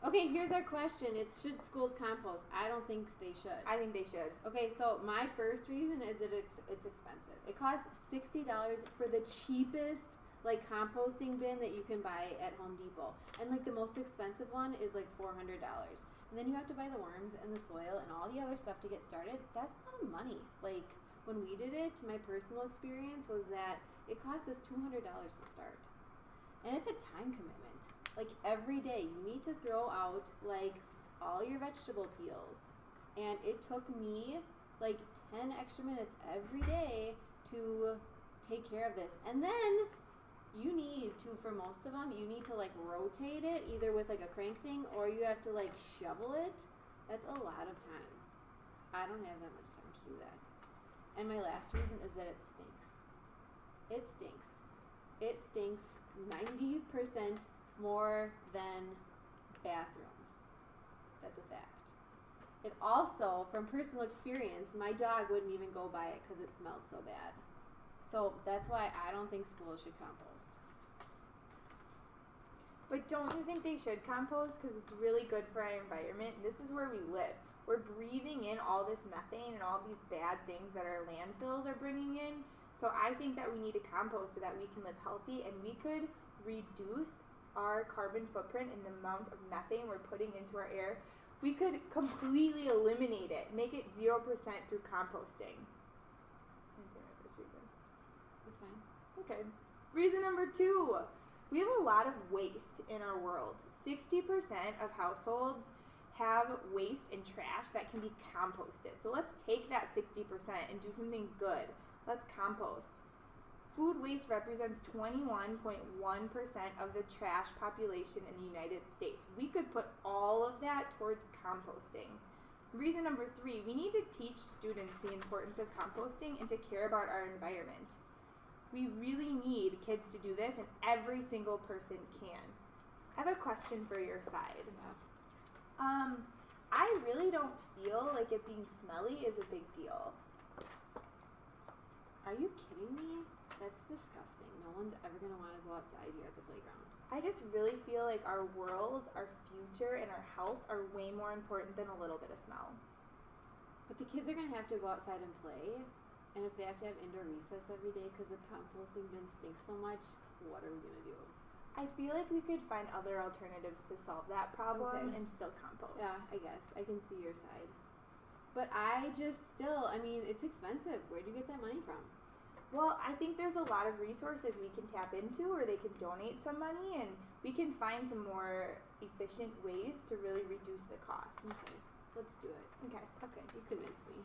Okay, here's our question. It's should schools compost? I don't think they should. I think they should. Okay, so my first reason is that it's expensive. It costs $60 for the cheapest like composting bin that you can buy at Home Depot, and like the most expensive one is like $400. And then you have to buy the worms and the soil and all the other stuff to get started. That's a lot of money. Like when we did it, my personal experience was that it cost us $200 to start, and it's a time commitment. Like every day you need to throw out like all your vegetable peels, and it took me like 10 extra minutes every day to take care of this. And then you need to, for most of them, you need to like rotate it either with like a crank thing or you have to like shovel it. That's a lot of time. I don't have that much time to do that. And my last reason is that it stinks. It stinks. It stinks 90% more than bathrooms. That's a fact. It also, from personal experience, my dog wouldn't even go by it because it smelled so bad. So that's why I don't think schools should compost. But don't you think they should compost? Because it's really good for our environment. And this is where we live. We're breathing in all this methane and all these bad things that our landfills are bringing in. So I think that we need to compost so that we can live healthy and we could reduce our carbon footprint and the amount of methane we're putting into our air. We could completely eliminate it, make it 0% through composting. That's my first reason. That's fine. Okay. Reason number 2. We have a lot of waste in our world. 60% of households have waste and trash that can be composted. So let's take that 60% and do something good. Let's compost. Food waste represents 21.1% of the trash population in the United States. We could put all of that towards composting. Reason number 3, we need to teach students the importance of composting and to care about our environment. We really need kids to do this, and every single person can. I have a question for your side. Yeah. I really don't feel like it being smelly is a big deal. Are you kidding me? That's disgusting. No one's ever going to want to go outside here at the playground. I just really feel like our world, our future, and our health are way more important than a little bit of smell. But the kids are going to have to go outside and play. And if they have to have indoor recess every day because the composting bin stinks so much, what are we going to do? I feel like we could find other alternatives to solve that problem and still compost. Yeah, I guess. I can see your side. But it's expensive. Where do you get that money from? Well, I think there's a lot of resources we can tap into, or they can donate some money, and we can find some more efficient ways to really reduce the cost. Okay, let's do it. Okay. Okay, you convinced me.